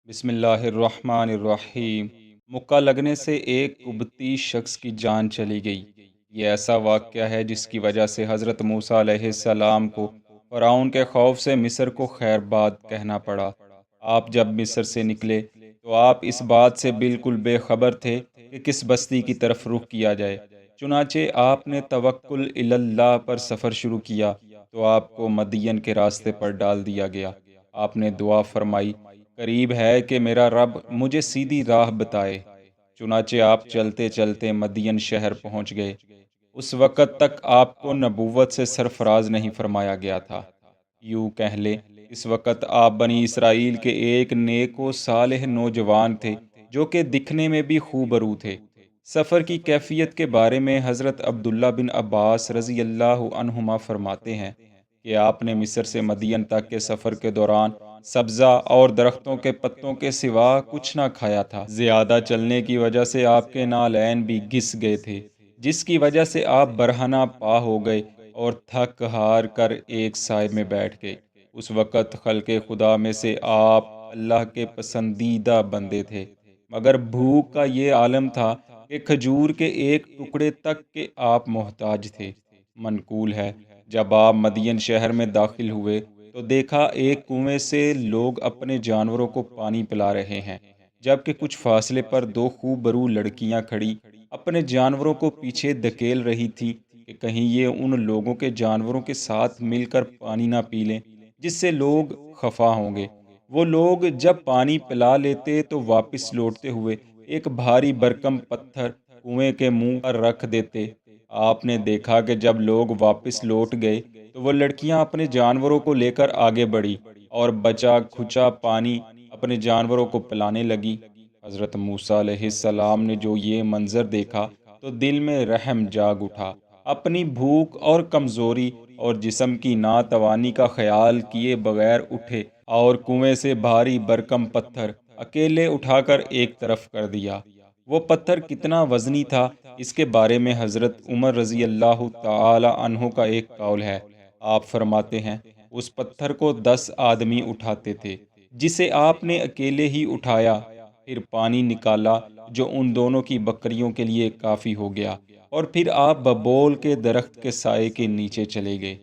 بسم اللہ الرحمن الرحیم۔ مکہ لگنے سے ایک قبطی شخص کی جان چلی گئی۔ یہ ایسا واقعہ ہے جس کی وجہ سے حضرت موسیٰ علیہ السلام کو فرعون کے خوف سے مصر کو خیر باد کہنا پڑا۔ آپ جب مصر سے نکلے تو آپ اس بات سے بالکل بے خبر تھے کہ کس بستی کی طرف رخ کیا جائے۔ چنانچہ آپ نے توکل الی اللہ پر سفر شروع کیا تو آپ کو مدین کے راستے پر ڈال دیا گیا۔ آپ نے دعا فرمائی، قریب ہے کہ میرا رب مجھے سیدھی راہ بتائے۔ چنانچہ آپ چلتے چلتے مدین شہر پہنچ گئے۔ اس وقت تک آپ کو نبوت سے سرفراز نہیں فرمایا گیا تھا۔ یوں کہہ لیں، اس وقت آپ بنی اسرائیل کے ایک نیک و صالح نوجوان تھے جو کہ دکھنے میں بھی خوبرو تھے۔ سفر کی کیفیت کے بارے میں حضرت عبداللہ بن عباس رضی اللہ عنہما فرماتے ہیں کہ آپ نے مصر سے مدین تک کے سفر کے دوران سبزہ اور درختوں کے پتوں کے سوا کچھ نہ کھایا تھا۔ زیادہ چلنے کی وجہ سے آپ کے نالین بھی گھس گئے تھے، جس کی وجہ سے آپ برہنہ پا ہو گئے اور تھک ہار کر ایک سائے میں بیٹھ گئے۔ اس وقت خلق خدا میں سے آپ اللہ کے پسندیدہ بندے تھے، مگر بھوک کا یہ عالم تھا کہ کھجور کے ایک ٹکڑے تک کے آپ محتاج تھے۔ منقول ہے، جب آپ مدین شہر میں داخل ہوئے تو دیکھا ایک کنویں سے لوگ اپنے جانوروں کو پانی پلا رہے ہیں، جبکہ کچھ فاصلے پر دو خوبرو لڑکیاں کھڑی اپنے جانوروں کو پیچھے دھکیل رہی تھیں کہ کہیں یہ ان لوگوں کے جانوروں کے ساتھ مل کر پانی نہ پی لیں جس سے لوگ خفا ہوں گے۔ وہ لوگ جب پانی پلا لیتے تو واپس لوٹتے ہوئے ایک بھاری برکم پتھر کنویں کے منہ پر رکھ دیتے۔ آپ نے دیکھا کہ جب لوگ واپس لوٹ گئے تو وہ لڑکیاں اپنے جانوروں کو لے کر آگے بڑھی اور بچا کھچا پانی اپنے جانوروں کو پلانے لگی۔ حضرت موسیٰ علیہ السلام نے جو یہ منظر دیکھا تو دل میں رحم جاگ اٹھا۔ اپنی بھوک اور کمزوری اور جسم کی ناتوانی کا خیال کیے بغیر اٹھے اور کنویں سے بھاری برکم پتھر اکیلے اٹھا کر ایک طرف کر دیا۔ وہ پتھر کتنا وزنی تھا، اس کے بارے میں حضرت عمر رضی اللہ تعالی عنہ کا ایک قول ہے۔ آپ فرماتے ہیں، اس پتھر کو 10 آدمی اٹھاتے تھے، جسے آپ نے اکیلے ہی اٹھایا، پھر پانی نکالا جو ان دونوں کی بکریوں کے لیے کافی ہو گیا، اور پھر آپ ببول کے درخت کے سائے کے نیچے چلے گئے۔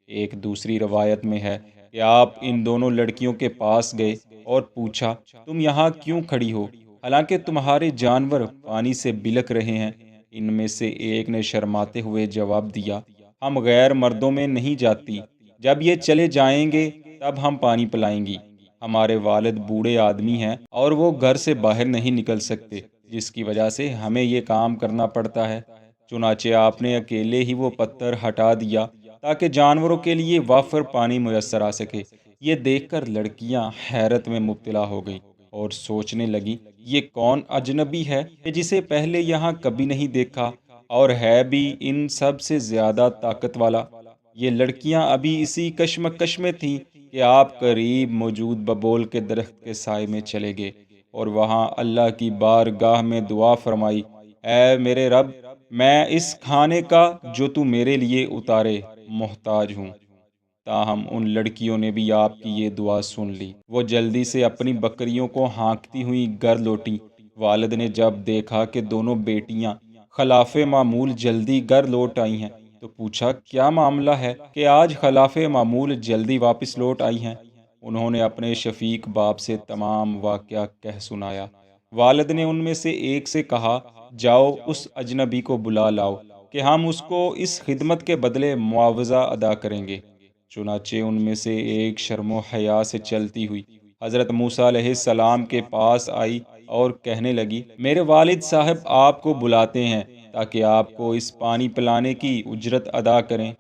ایک دوسری روایت میں ہے کہ آپ ان دونوں لڑکیوں کے پاس گئے اور پوچھا، تم یہاں کیوں کھڑی ہو حالانکہ تمہارے جانور پانی سے بلک رہے ہیں؟ ان میں سے ایک نے شرماتے ہوئے جواب دیا، ہم غیر مردوں میں نہیں جاتی، جب یہ چلے جائیں گے تب ہم پانی پلائیں گی۔ ہمارے والد بوڑھے آدمی ہیں اور وہ گھر سے باہر نہیں نکل سکتے، جس کی وجہ سے ہمیں یہ کام کرنا پڑتا ہے۔ چنانچہ آپ نے اکیلے ہی وہ پتھر ہٹا دیا تاکہ جانوروں کے لیے وافر پانی میسر آ سکے۔ یہ دیکھ کر لڑکیاں حیرت میں مبتلا ہو گئی اور سوچنے لگی، یہ کون اجنبی ہے کہ جسے پہلے یہاں کبھی نہیں دیکھا اور ہے بھی ان سب سے زیادہ طاقت والا۔ یہ لڑکیاں ابھی اسی کشمکش میں تھیں کہ آپ قریب موجود ببول کے درخت کے سائے میں چلے گئے اور وہاں اللہ کی بارگاہ میں دعا فرمائی، اے میرے رب، میں اس کھانے کا جو تو میرے لیے اتارے محتاج ہوں۔ تاہم ان لڑکیوں نے بھی آپ کی یہ دعا سن لی۔ وہ جلدی سے اپنی بکریوں کو ہانکتی ہوئی گھر لوٹیں۔ والد نے جب دیکھا کہ دونوں بیٹیاں خلاف معمول جلدی گھر لوٹ آئی ہیں تو پوچھا، کیا معاملہ ہے کہ آج خلاف معمول جلدی واپس لوٹ آئی ہیں؟ انہوں نے اپنے شفیق باپ سے تمام واقعہ کہہ سنایا۔ والد نے ان میں سے ایک سے کہا، جاؤ اس اجنبی کو بلا لاؤ کہ ہم اس کو اس خدمت کے بدلے معاوضہ ادا کریں گے۔ چنانچہ ان میں سے ایک شرم و حیا سے چلتی ہوئی حضرت موسیٰ علیہ السلام کے پاس آئی اور کہنے لگی، میرے والد صاحب آپ کو بلاتے ہیں تاکہ آپ کو اس پانی پلانے کی اجرت ادا کریں۔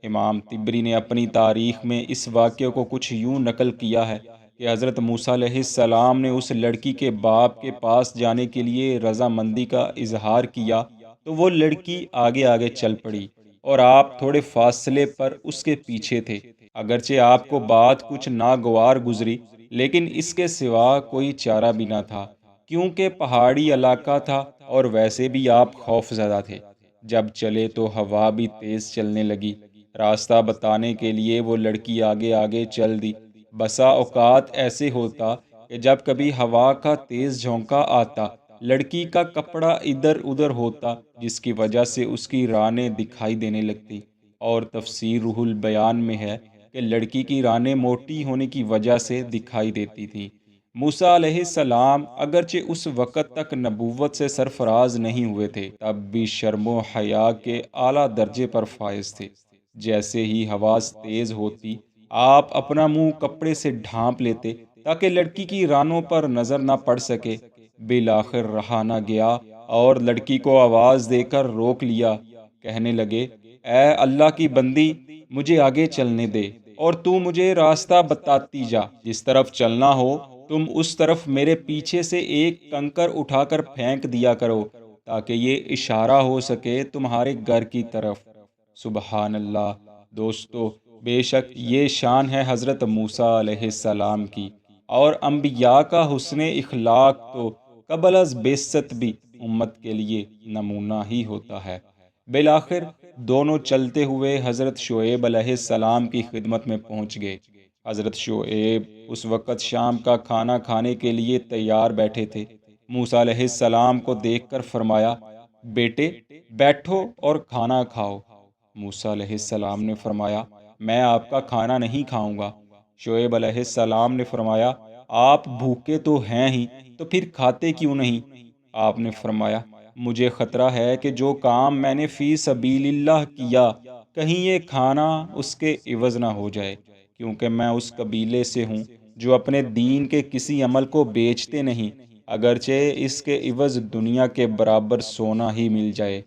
امام طبری نے اپنی تاریخ میں اس واقعے کو کچھ یوں نقل کیا ہے کہ حضرت موسیٰ علیہ السلام نے اس لڑکی کے باپ کے پاس جانے کے لیے رضامندی کا اظہار کیا تو وہ لڑکی آگے آگے چل پڑی اور آپ تھوڑے فاصلے پر اس کے پیچھے تھے۔ اگرچہ آپ کو بات کچھ ناگوار گزری، لیکن اس کے سوا کوئی چارہ بھی نہ تھا، کیونکہ پہاڑی علاقہ تھا اور ویسے بھی آپ خوف زدہ تھے۔ جب چلے تو ہوا بھی تیز چلنے لگی۔ راستہ بتانے کے لیے وہ لڑکی آگے آگے چل دی۔ بسا اوقات ایسے ہوتا کہ جب کبھی ہوا کا تیز جھونکا آتا، لڑکی کا کپڑا ادھر ادھر ہوتا، جس کی وجہ سے اس کی رانیں دکھائی دینے لگتی۔ اور تفسیر روح البیان میں ہے کہ لڑکی کی رانیں موٹی ہونے کی وجہ سے دکھائی دیتی تھیں۔ موسیٰ علیہ السلام اگرچہ اس وقت تک نبوت سے سرفراز نہیں ہوئے تھے، تب بھی شرم و حیا کے اعلیٰ درجے پر فائز تھے۔ جیسے ہی حواس تیز ہوتی، آپ اپنا منہ کپڑے سے ڈھانپ لیتے تاکہ لڑکی کی رانوں پر نظر نہ پڑ سکے۔ بالآخر رہا نہ گیا اور لڑکی کو آواز دے کر روک لیا۔ کہنے لگے، اے اللہ کی بندی، مجھے آگے چلنے دے اور تو مجھے راستہ بتاتی جا۔ جس طرف چلنا ہو تم اس طرف میرے پیچھے سے ایک کنکر اٹھا کر پھینک دیا کرو تاکہ یہ اشارہ ہو سکے تمہارے گھر کی طرف۔ سبحان اللہ۔ دوستو، بے شک یہ شان ہے حضرت موسیٰ علیہ السلام کی، اور انبیاء کا حسن اخلاق تو قبل از بعثت بھی امت کے لیے نمونہ ہی ہوتا ہے۔ بالآخر دونوں چلتے ہوئے حضرت شعیب علیہ السلام کی خدمت میں پہنچ گئے۔ حضرت شعیب اس وقت شام کا کھانا کھانے کے لیے تیار بیٹھے تھے۔ موسیٰ علیہ السلام کو دیکھ کر فرمایا، بیٹے بیٹھو اور کھانا کھاؤ۔ موسیٰ علیہ السلام نے فرمایا، میں آپ کا کھانا نہیں کھاؤں گا۔ شعیب علیہ السلام نے فرمایا، آپ بھوکے تو ہیں ہی، تو پھر کھاتے کیوں نہیں؟ آپ نے فرمایا، مجھے خطرہ ہے کہ جو کام میں نے فی سبیل اللہ کیا، کہیں یہ کھانا اس کے عوض نہ ہو جائے، کیونکہ میں اس قبیلے سے ہوں جو اپنے دین کے کسی عمل کو بیچتے نہیں، اگرچہ اس کے عوض دنیا کے برابر سونا ہی مل جائے۔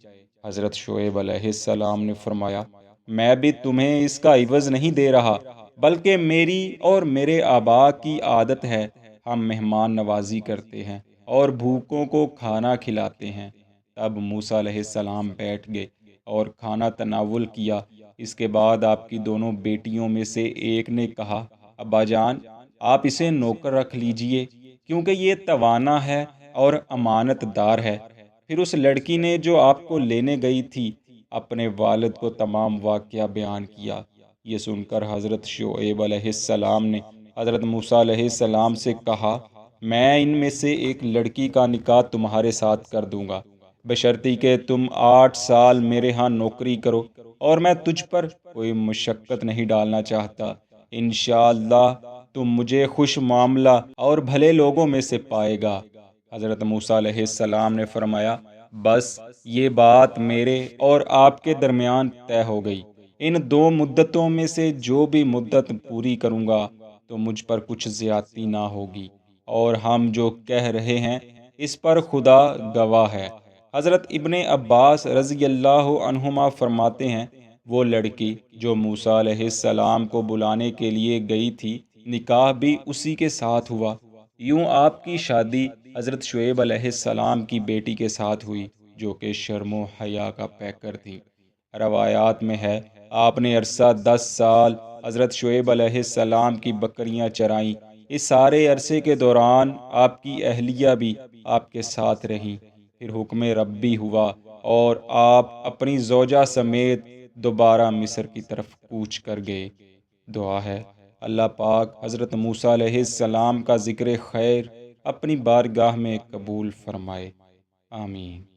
حضرت شعیب علیہ السلام نے فرمایا، میں بھی تمہیں اس کا عوض نہیں دے رہا، بلکہ میری اور میرے آبا کی عادت ہے، ہم مہمان نوازی کرتے ہیں اور بھوکوں کو کھانا کھلاتے ہیں۔ تب موسیٰ علیہ السلام بیٹھ گئے اور کھانا تناول کیا۔ اس کے بعد آپ کی دونوں بیٹیوں میں سے ایک نے کہا، ابا جان، آپ اسے نوکر رکھ لیجئے، کیونکہ یہ توانا ہے اور امانت دار ہے۔ پھر اس لڑکی نے جو آپ کو لینے گئی تھی، اپنے والد کو تمام واقعہ بیان کیا۔ یہ سن کر حضرت شعیب علیہ السلام نے حضرت موسیٰ علیہ السلام سے کہا، میں ان میں سے ایک لڑکی کا نکاح تمہارے ساتھ کر دوں گا، بشرطی کہ تم 8 سال میرے ہاں نوکری کرو، اور میں تجھ پر کوئی مشقت نہیں ڈالنا چاہتا۔ انشاءاللہ تم مجھے خوش معاملہ اور بھلے لوگوں میں سے پائے گا۔ حضرت موسیٰ علیہ السلام نے فرمایا، بس یہ بات میرے اور آپ کے درمیان طے ہو گئی۔ ان 2 مدتوں میں سے جو بھی مدت پوری کروں گا تو مجھ پر کچھ زیادتی نہ ہوگی، اور ہم جو کہہ رہے ہیں اس پر خدا گواہ ہے۔ حضرت ابن عباس رضی اللہ عنہما فرماتے ہیں، وہ لڑکی جو موسیٰ علیہ السلام کو بلانے کے لیے گئی تھی، نکاح بھی اسی کے ساتھ ہوا۔ یوں آپ کی شادی حضرت شعیب علیہ السلام کی بیٹی کے ساتھ ہوئی، جو کہ شرم و حیا کا پیکر تھی۔ روایات میں ہے، آپ نے عرصہ 10 سال حضرت شعیب علیہ السلام کی بکریاں چرائیں۔ اس سارے عرصے کے دوران آپ کی اہلیہ بھی آپ کے ساتھ رہیں۔ پھر حکم ربی ہوا اور آپ اپنی زوجہ سمیت دوبارہ مصر کی طرف کوچ کر گئے۔ دعا ہے، اللہ پاک حضرت موسیٰ علیہ السلام کا ذکر خیر اپنی بارگاہ میں قبول فرمائے۔ آمین۔